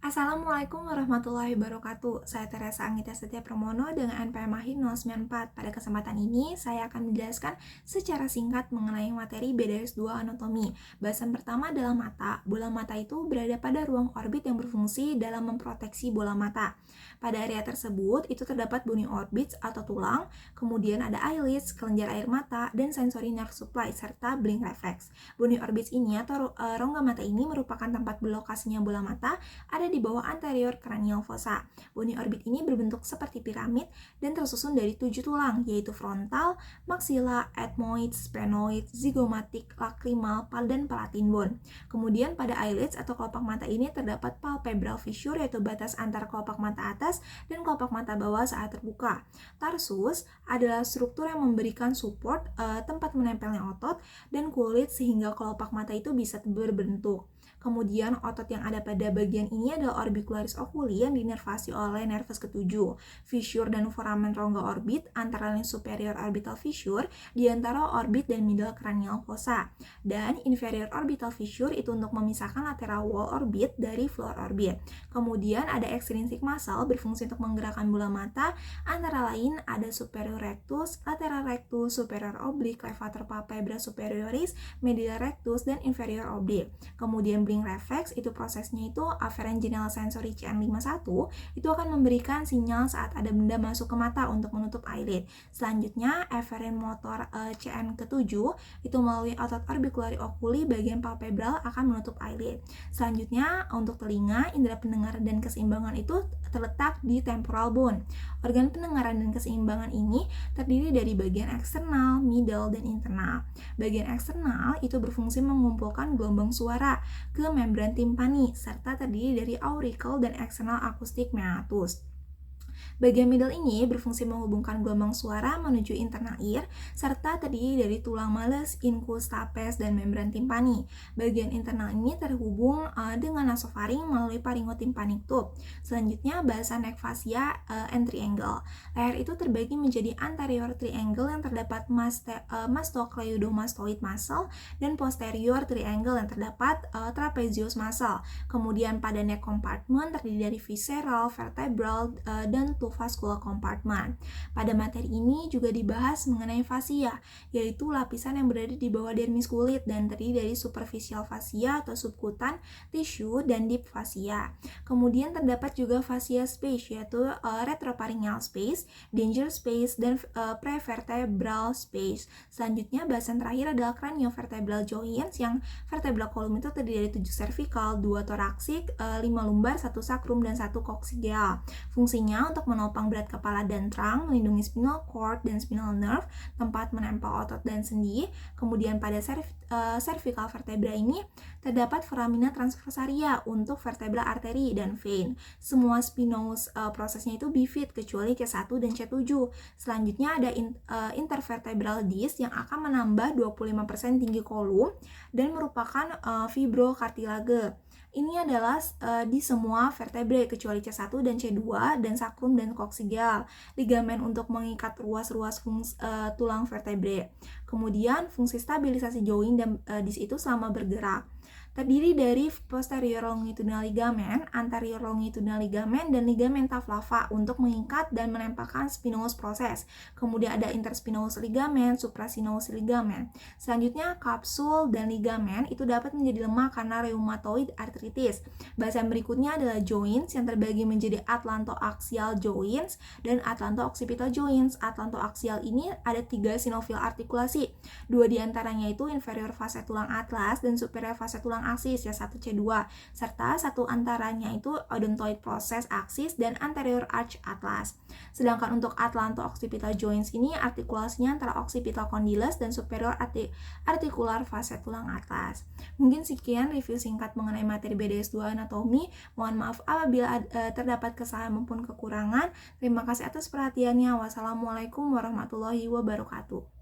Assalamualaikum warahmatullahi wabarakatuh. Saya Teresa Anggita Setia Pramono dengan NPM Mahir 094. Pada kesempatan ini, saya akan menjelaskan secara singkat mengenai materi BDS2 anatomi. Bahasan pertama adalah mata. Bola mata itu berada pada ruang orbit yang berfungsi dalam memproteksi bola mata. Pada area tersebut, itu terdapat bony orbits atau tulang, kemudian ada eyelids, kelenjar air mata, dan sensory nerve supply, serta blink reflex. Bony orbits ini atau rongga mata ini merupakan tempat berlokasinya bola mata ada di bawah anterior cranial fossa. Bony orbit ini berbentuk seperti piramid dan tersusun dari 7 tulang, yaitu frontal, maxilla, ethmoid, sphenoid, zygomatic, lacrimal, dan palatin bone. Kemudian pada eyelids atau kelopak mata ini terdapat palpebral fissure, yaitu batas antara kelopak mata atas dan kelopak mata bawah saat terbuka. Tarsus adalah struktur yang memberikan support tempat menempelnya otot dan kulit sehingga kelopak mata itu bisa berbentuk. Kemudian otot yang ada pada bagian ini adalah orbicularis oculi yang dinervasi oleh nervus ketujuh. Fissure dan foramen rongga orbit antara lain superior orbital fissure di antara orbit dan middle cranial fossa. Dan inferior orbital fissure itu untuk memisahkan lateral wall orbit dari floor orbit. Kemudian ada extrinsic muscle berfungsi untuk menggerakkan bola mata, antara lain ada superior rectus, lateral rectus, superior oblique, levator palpebra superioris, medial rectus, dan inferior oblique. Kemudian blink reflex itu prosesnya itu afferent general sensory CN51 itu akan memberikan sinyal saat ada benda masuk ke mata untuk menutup eyelid. Selanjutnya efferent motor CN ke-7 itu melalui otot orbiculari oculi bagian palpebral akan menutup eyelid. Selanjutnya untuk telinga, indera pendengaran dan keseimbangan itu terletak di temporal bone. Organ pendengaran dan keseimbangan ini terdiri dari bagian eksternal, middle, dan internal. Bagian eksternal itu berfungsi mengumpulkan gelombang suara ke membran timpani serta terdiri dari auricle dan external acoustic meatus. Bagian middle ini berfungsi menghubungkan gelombang suara menuju internal ear serta terdiri dari tulang malleus, incus, stapes, dan membran timpani. Bagian internal ini terhubung dengan nasofaring melalui pharyngotympanic tube. Selanjutnya bahasan neck fascia and triangle. Leher itu terbagi menjadi anterior triangle yang terdapat mastocleidomastoid muscle dan posterior triangle yang terdapat trapezius muscle. Kemudian pada neck compartment terdiri dari visceral, vertebral, dan vascular compartment. Pada materi ini juga dibahas mengenai fascia, yaitu lapisan yang berada di bawah dermis kulit dan terdiri dari superficial fascia atau subkutan, tissue, dan deep fascia. Kemudian terdapat juga fascia space, yaitu retropharyngeal space, danger space, dan prevertebral space. Selanjutnya bahasan terakhir adalah craniovertebral joints, yang vertebral column itu terdiri dari 7 cervical, 2 thoracic, 5 lumbar, 1 sacrum, dan 1 coccygeal. Fungsinya untuk menopang berat kepala dan trunk, melindungi spinal cord dan spinal nerve, tempat menempel otot dan sendi. Kemudian pada cervical vertebra ini terdapat foramina transversaria untuk vertebra arteri dan vein. Semua spinous prosesnya itu bifid kecuali C1 dan C7. Selanjutnya ada intervertebral disc yang akan menambah 25% tinggi kolum dan merupakan fibrocartilage. Ini adalah di semua vertebrae kecuali C1 dan C2 dan sacrum dan coccygeal. Ligamen untuk mengikat ruas-ruas tulang vertebrae. Kemudian fungsi stabilisasi joint dan disc itu selama bergerak. Terdiri dari posterior longitudinal ligamen, anterior longitudinal ligamen, dan ligamenta flava untuk mengikat dan menempelkan spinous proses. Kemudian ada interspinous ligamen, supraspinous ligamen. Selanjutnya kapsul dan ligamen itu dapat menjadi lemah karena rheumatoid arthritis. Bahasan berikutnya adalah joints yang terbagi menjadi atlantoaxial joints dan atlanto-occipital joints. Atlantoaxial ini ada 3 synovial artikulasi. 2 diantaranya itu inferior fase tulang atlas dan superior fase tulang aksis C1 C2 serta satu antaranya itu odontoid process aksis dan anterior arch atlas. Sedangkan untuk atlanto-occipital joints ini artikulasinya antara occipital condylus dan superior articular fase tulang atlas. Mungkin sekian review singkat mengenai materi BDS2 anatomi. Mohon maaf apabila terdapat kesalahan maupun kekurangan. Terima kasih atas perhatiannya. Wassalamualaikum warahmatullahi wabarakatuh.